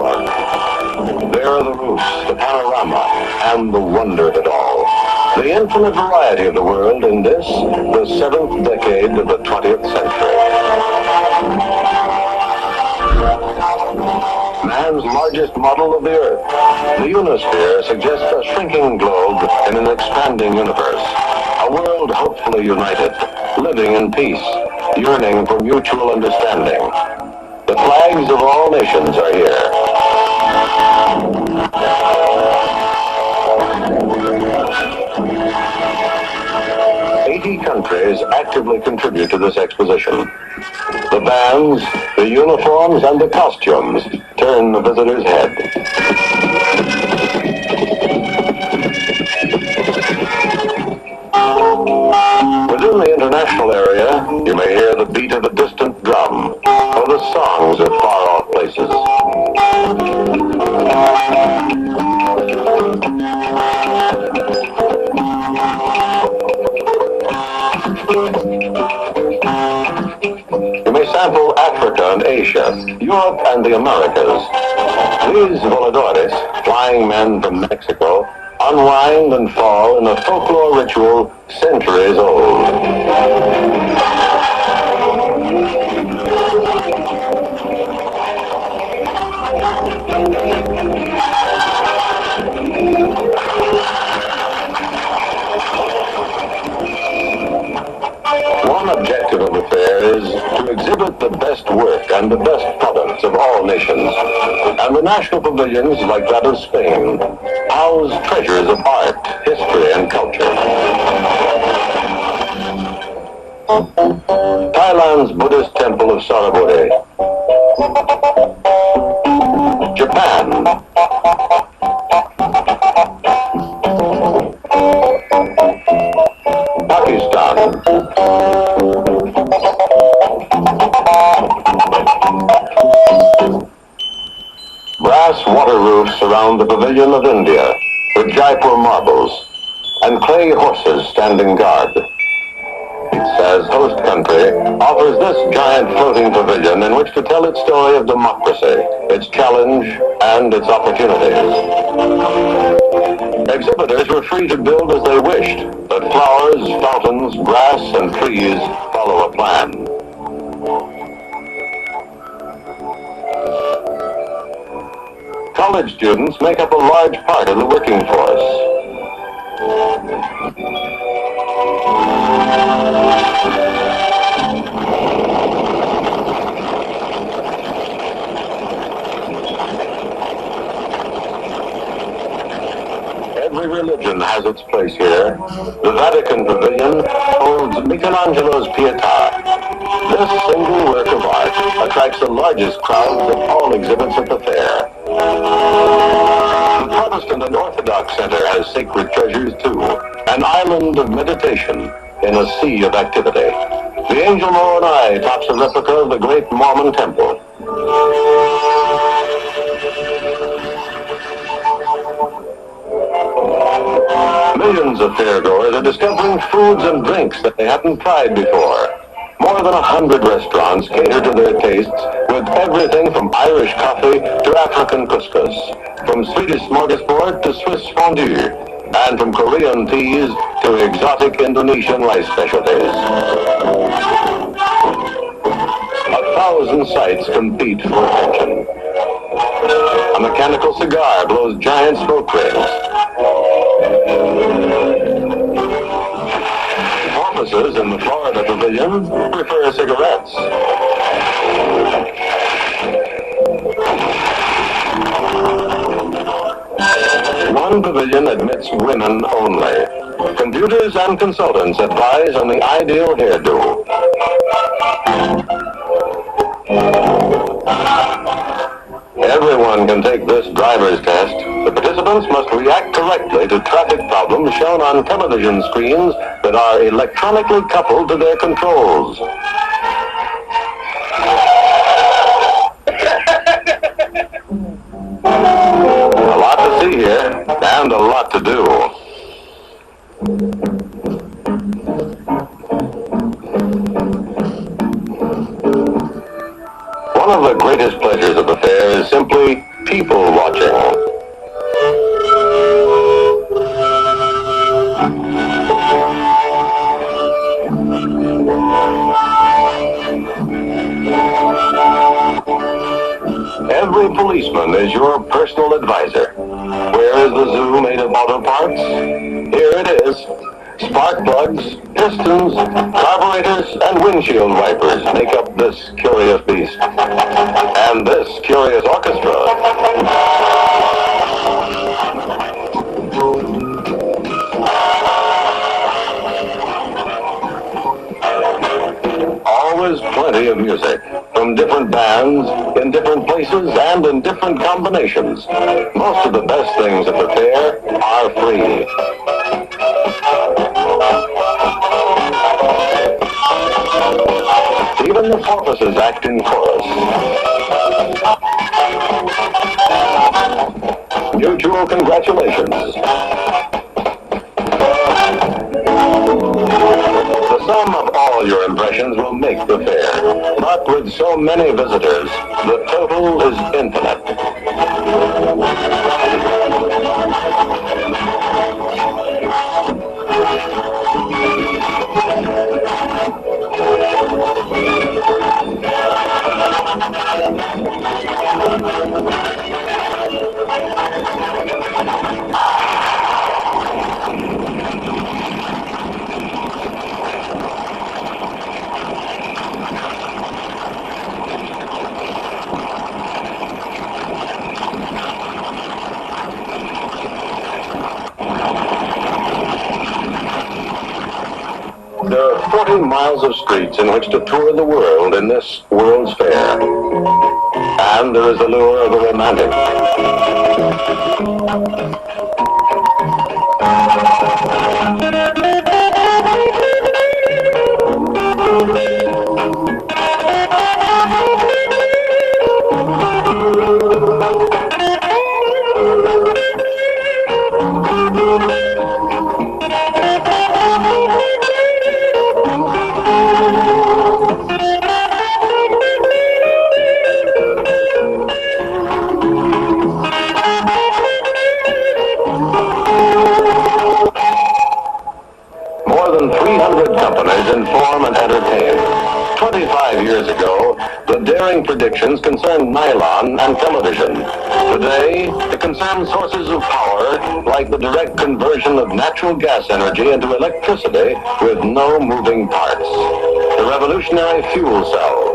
York. There are the roofs, the panorama, and the wonder of it all. The infinite variety of the world in this, the seventh decade of the 20th century. Man's largest model of the Earth, the Unisphere, suggests a shrinking globe in an expanding universe. A world hopefully united, living in peace, yearning for mutual understanding. The flags of all nations are here. 80 countries actively contribute to this exposition. The bands, the uniforms, and the costumes turn the visitor's head. Within the international area, you may hear the beat of a distant drum or the songs of far-off places. You may sample Africa and Asia, Europe and the Americas. These voladores, flying men from Mexico, unwind and fall in a folklore ritual centuries old. One objective of the fair is to exhibit the best work and the best products of all nations. And the national pavilions, like that of Spain, house treasures of art, history, and culture. Thailand's Buddhist temple of Saraburi. Japan. Pakistan. Brass water roofs surround the pavilion of India with Jaipur marbles and clay horses standing guard. As host country, offers this giant floating pavilion in which to tell its story of democracy, its challenge, and its opportunities. Exhibitors were free to build as they wished, but flowers, fountains, grass, and trees follow a plan. College students make up a large part of the working force. Every religion has its place here. The Vatican Pavilion holds Michelangelo's Pietà. This single work of art attracts the largest crowds of all exhibits at the fair. The Protestant and Orthodox Center has sacred treasures too, an island of meditation in a sea of activity. The Angel Moroni tops a replica of the great Mormon temple. Millions of fairgoers are discovering foods and drinks that they hadn't tried before. More than 100 restaurants cater to their tastes with everything from Irish coffee to African couscous, from Swedish smorgasbord to Swiss fondue, and from Korean teas to exotic Indonesian rice specialties. 1,000 sights compete for attention. A mechanical cigar blows giant smoke rings. Officers in the Florida Pavilion prefer cigarettes. One pavilion admits women only. Computers and consultants advise on the ideal hairdo. Everyone can take this driver's test. The participants must react correctly to traffic problems shown on television screens that are electronically coupled to their controls. A lot to see here, and a lot to do. One of the greatest pleasures of the fair is simply people watching. Every policeman is your personal advisor. Where is the zoo made of auto parts? Here it is. Spark plugs, pistons, carburetors, and windshield wipers make up this curious beast. And this curious orchestra. Always plenty of music from different bands, in different places, and in different combinations. Most of the best things at the fair are free. Even the porpoises act in chorus. Mutual congratulations. The sum of all your impressions will make the fair. But with so many visitors, the total is infinite. There are 40 miles of streets in which to tour the world in this World's Fair. And there is the lure of the romantic. More than 300 companies inform and entertain. 25 years ago, the daring predictions concerned nylon and television. Today, it concerns sources of power like the direct conversion of natural gas energy into electricity with no moving parts. The revolutionary fuel cell.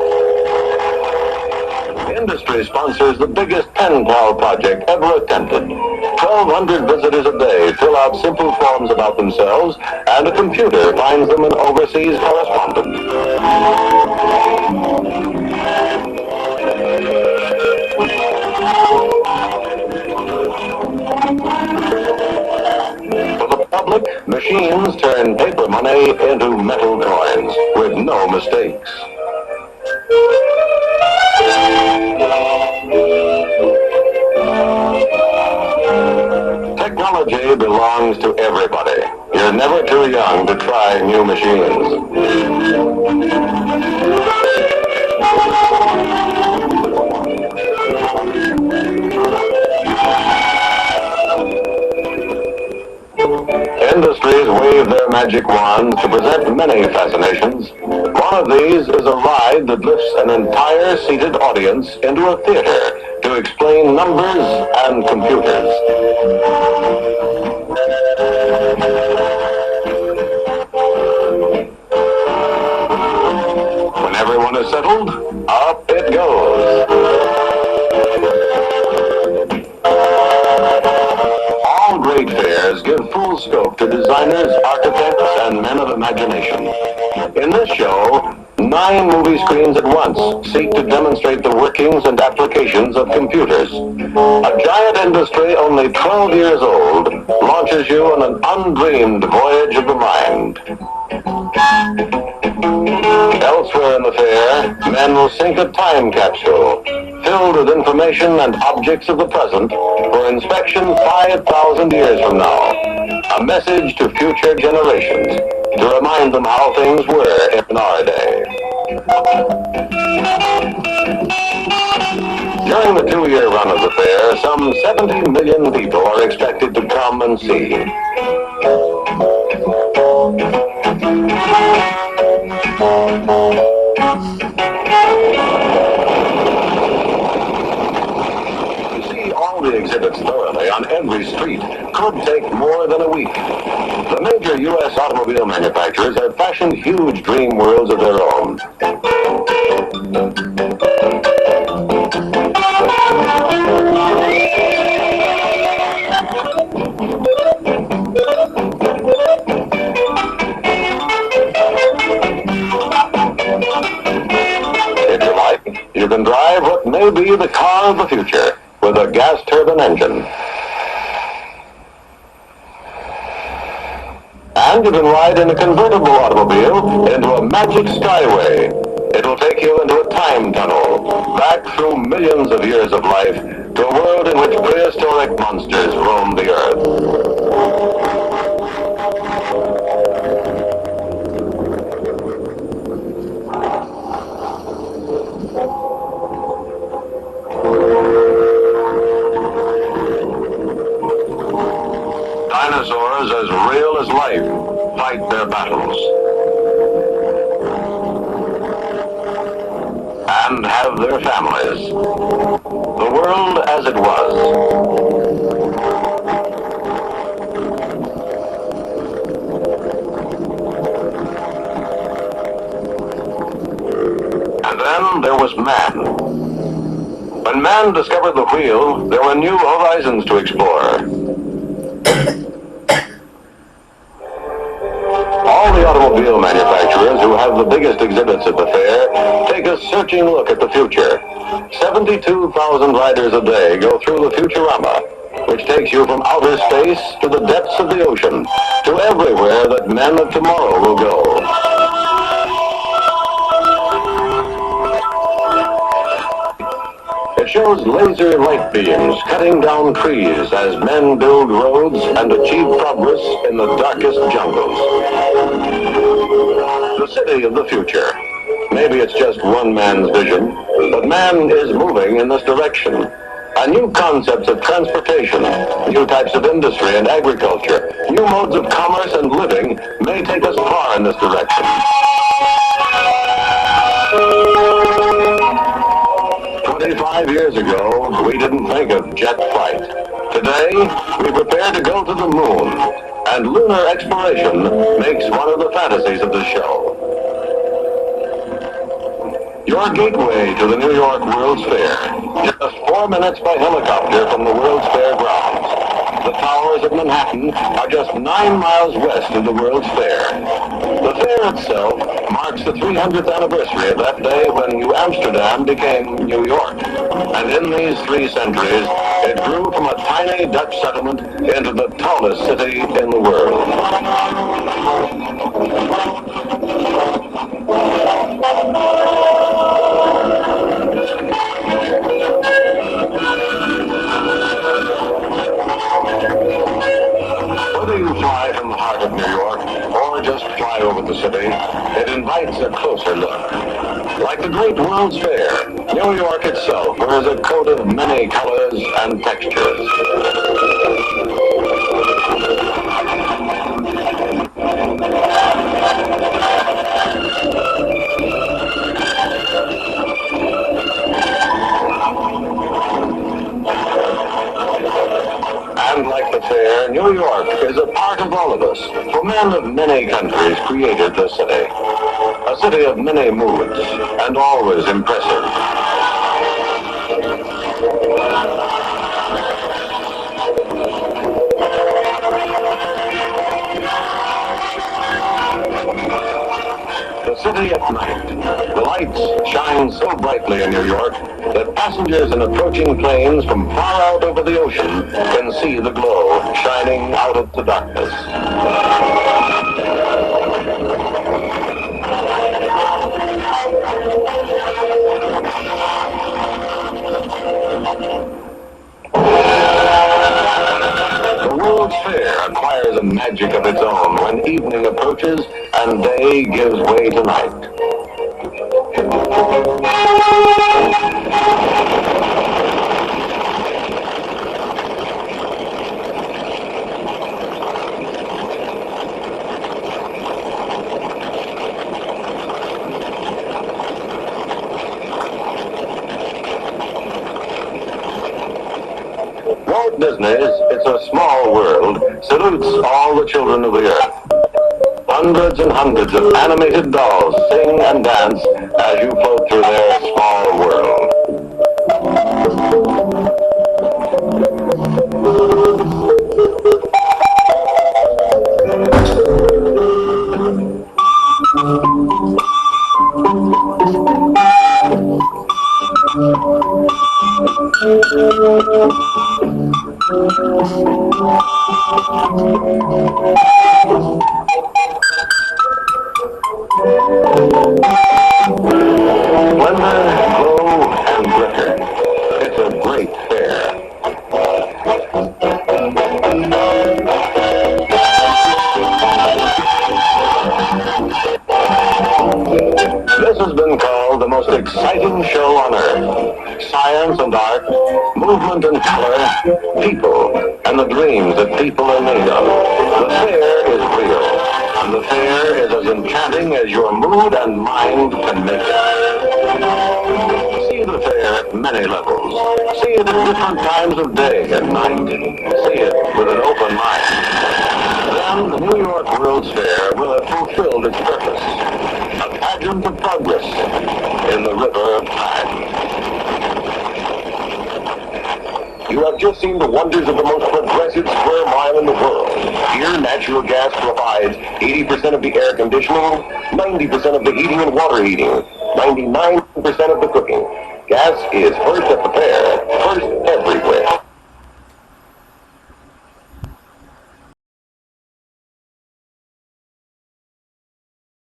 Industry sponsors the biggest pen pal project ever attempted. 1,200 visitors a day fill out simple forms about themselves, and a computer finds them an overseas correspondent. For the public, machines turn paper money into metal coins with no mistakes. Technology belongs to everybody. You're never too young to try new machines. Industries wave their magic wands to present many fascinations. One of these is a ride that lifts an entire seated audience into a theater to explain numbers and computers. When everyone is settled, up it goes. All great fairs give full scope to designers, architects, and men of imagination. In this show, 9 movie screens at once seek to demonstrate the workings and applications of computers. A giant industry only 12 years old launches you on an undreamed voyage of the mind. Elsewhere in the fair, men will sink a time capsule filled with information and objects of the present for inspection 5,000 years from now. A message to future generations to remind them how things were in our day. During the 2-year run of the fair, some 70 million people are expected to come and see. To see all the exhibits thoroughly on every street could take more than a week. The major U.S. automobile manufacturers have fashioned huge dream worlds of their own. If you like, you can drive what may be the car of the future with a gas turbine engine. And you can ride in a convertible automobile into a magic skyway. It will take you into a time tunnel, back through millions of years of life, to a world in which prehistoric monsters roam the earth. Dinosaurs as real as life fight their battles and have their families. The world as it was. And then there was man. When man discovered the wheel, there were new horizons to explore. All the automobile manufacturers who have the biggest exhibits at the fair take a searching look at the future. 72,000 riders a day go through the Futurama, which takes you from outer space to the depths of the ocean, to everywhere that men of tomorrow will go. It shows laser light beams cutting down trees as men build roads and achieve progress in the darkest jungles. The city of the future. Maybe it's just one man's vision, but man is moving in this direction. New concepts of transportation, new types of industry and agriculture, new modes of commerce and living may take us far in this direction. 25 years ago, we didn't think of jet flight. Today, we prepare to go to the moon, and lunar exploration makes one of the fantasies of the show. Your gateway to the New York World's Fair, just 4 minutes by helicopter from the World's Fair grounds. The towers of Manhattan are just 9 miles west of the World's Fair. The fair itself marks the 300th anniversary of that day when New Amsterdam became New York. And in these 3 centuries, it grew from a tiny Dutch settlement into the tallest city in the world. Whether you fly from the heart of New York or just fly over the city, it invites a closer look. Like the great World's Fair, New York itself wears a coat of many colors and textures. And like the fair, New York is a part of all of us, for men of many countries created this city. A city of many moods, and always impressive. The city at night. The lights shine so brightly in New York that passengers in approaching planes from far out over the ocean can see the glow shining out of the darkness. The World's Fair acquires a magic of its own when evening approaches and day gives way to night. Walt Disney's It's a Small World salutes all the children of the earth. Hundreds and hundreds of animated dolls sing and dance as you float through their small world. Splendor, glow, and glitter. It's a great fair. This has been called the most exciting show on earth. Science and art, movement and color, people, and the dreams that people are made of. The fair is real, and the fair is as enchanting as your mood and mind can make it. See the fair at many levels. See it at different times of day and night. See it with an open mind. Then the New York World's Fair will have fulfilled its purpose. A pageant of progress in the river of time. You have just seen the wonders of the most progressive square mile in the world. Here, natural gas provides 80% of the air conditioning, 90% of the heating and water heating, 99% of the cooking. Gas is first at the fair, first